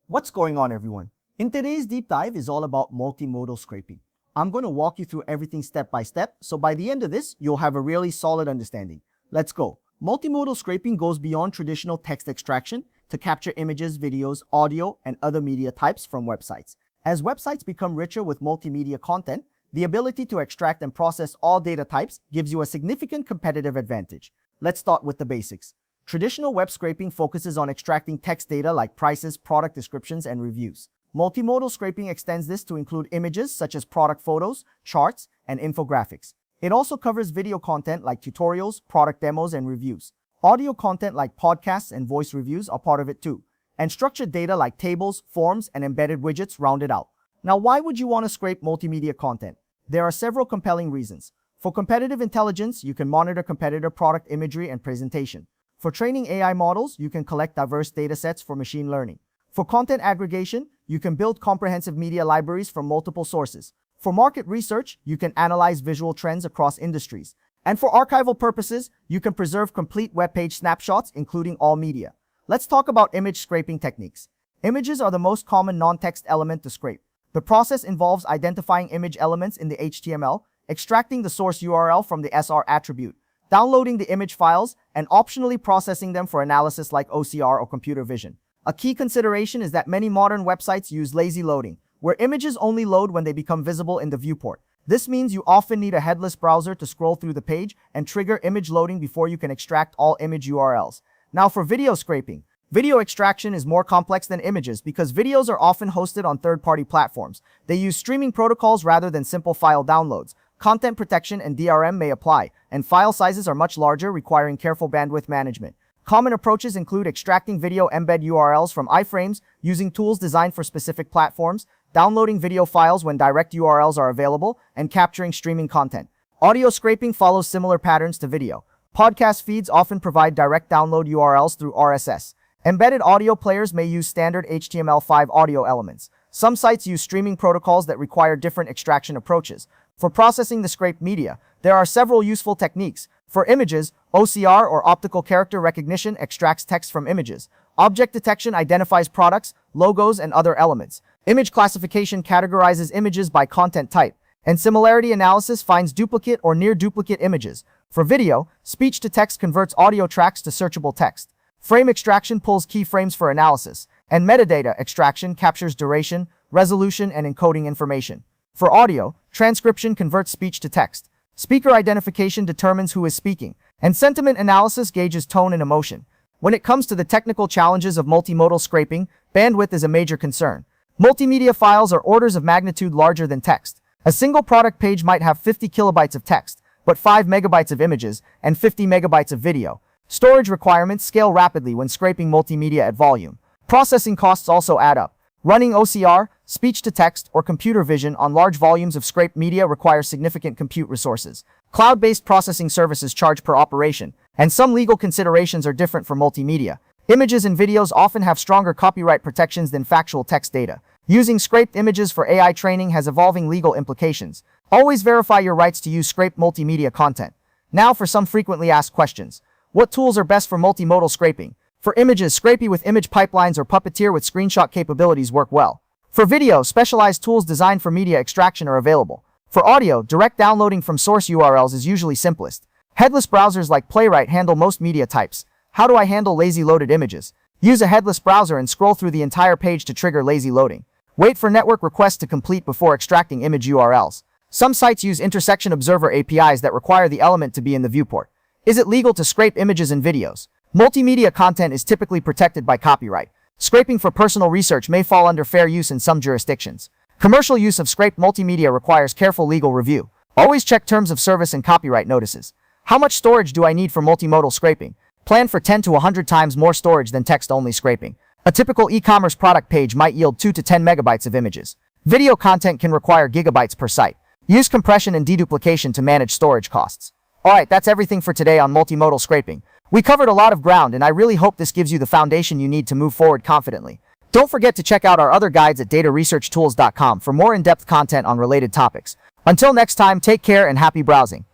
What's going on, everyone? In today's deep dive is all about multimodal scraping. I'm going to walk you through everything step by step, so by the end of this, you'll have a really solid understanding. Let's go. Multimodal scraping goes beyond traditional text extraction to capture images, videos, audio, and other media types from websites. As websites become richer with multimedia content, the ability to extract and process all data types gives you a significant competitive advantage. Let's start with the basics. Traditional web scraping focuses on extracting text data like prices, product descriptions, and reviews. Multimodal scraping extends this to include images such as product photos, charts, and infographics. It also covers video content like tutorials, product demos, and reviews. Audio content like podcasts and voice reviews are part of it too. And structured data like tables, forms, and embedded widgets round it out. Now, why would you want to scrape multimedia content? There are several compelling reasons. For competitive intelligence, you can monitor competitor product imagery and presentation. For training AI models, you can collect diverse datasets for machine learning. For content aggregation, you can build comprehensive media libraries from multiple sources. For market research, you can analyze visual trends across industries. And for archival purposes, you can preserve complete web page snapshots, including all media. Let's talk about image scraping techniques. Images are the most common non-text element to scrape. The process involves identifying image elements in the HTML, extracting the source URL from the SR attribute, downloading the image files, and optionally processing them for analysis like OCR or computer vision. A key consideration is that many modern websites use lazy loading, where images only load when they become visible in the viewport. This means you often need a headless browser to scroll through the page and trigger image loading before you can extract all image URLs. Now for video scraping. Video extraction is more complex than images because videos are often hosted on third-party platforms. They use streaming protocols rather than simple file downloads. Content protection and DRM may apply, and file sizes are much larger, requiring careful bandwidth management. Common approaches include extracting video embed URLs from iframes, using tools designed for specific platforms, downloading video files when direct URLs are available, and capturing streaming content. Audio scraping follows similar patterns to video. Podcast feeds often provide direct download URLs through RSS. Embedded audio players may use standard HTML5 audio elements. Some sites use streaming protocols that require different extraction approaches. For processing the scraped media, there are several useful techniques. For images, OCR or optical character recognition extracts text from images. Object detection identifies products, logos, and other elements. Image classification categorizes images by content type. And similarity analysis finds duplicate or near duplicate images. For video, speech-to-text converts audio tracks to searchable text. Frame extraction pulls keyframes for analysis. And metadata extraction captures duration, resolution, and encoding information. For audio, transcription converts speech to text. Speaker identification determines who is speaking, and sentiment analysis gauges tone and emotion. When it comes to the technical challenges of multimodal scraping, bandwidth is a major concern. Multimedia files are orders of magnitude larger than text. A single product page might have 50 kilobytes of text, but 5 megabytes of images, and 50 megabytes of video. Storage requirements scale rapidly when scraping multimedia at volume. Processing costs also add up. Running OCR, speech-to-text, or computer vision on large volumes of scraped media requires significant compute resources. Cloud-based processing services charge per operation, and some legal considerations are different for multimedia. Images and videos often have stronger copyright protections than factual text data. Using scraped images for AI training has evolving legal implications. Always verify your rights to use scraped multimedia content. Now for some frequently asked questions. What tools are best for multimodal scraping? For images, Scrapy with image pipelines or Puppeteer with screenshot capabilities work well. For video, specialized tools designed for media extraction are available. For audio, direct downloading from source URLs is usually simplest. Headless browsers like Playwright handle most media types. How do I handle lazy loaded images? Use a headless browser and scroll through the entire page to trigger lazy loading. Wait for network requests to complete before extracting image URLs. Some sites use intersection observer APIs that require the element to be in the viewport. Is it legal to scrape images and videos? Multimedia content is typically protected by copyright. Scraping for personal research may fall under fair use in some jurisdictions. Commercial use of scraped multimedia requires careful legal review. Always check terms of service and copyright notices. How much storage do I need for multimodal scraping? Plan for 10 to 100 times more storage than text-only scraping. A typical e-commerce product page might yield 2 to 10 megabytes of images. Video content can require gigabytes per site. Use compression and deduplication to manage storage costs. Alright, that's everything for today on multimodal scraping. We covered a lot of ground, and I really hope this gives you the foundation you need to move forward confidently. Don't forget to check out our other guides at dataresearchtools.com for more in-depth content on related topics. Until next time, take care and happy browsing.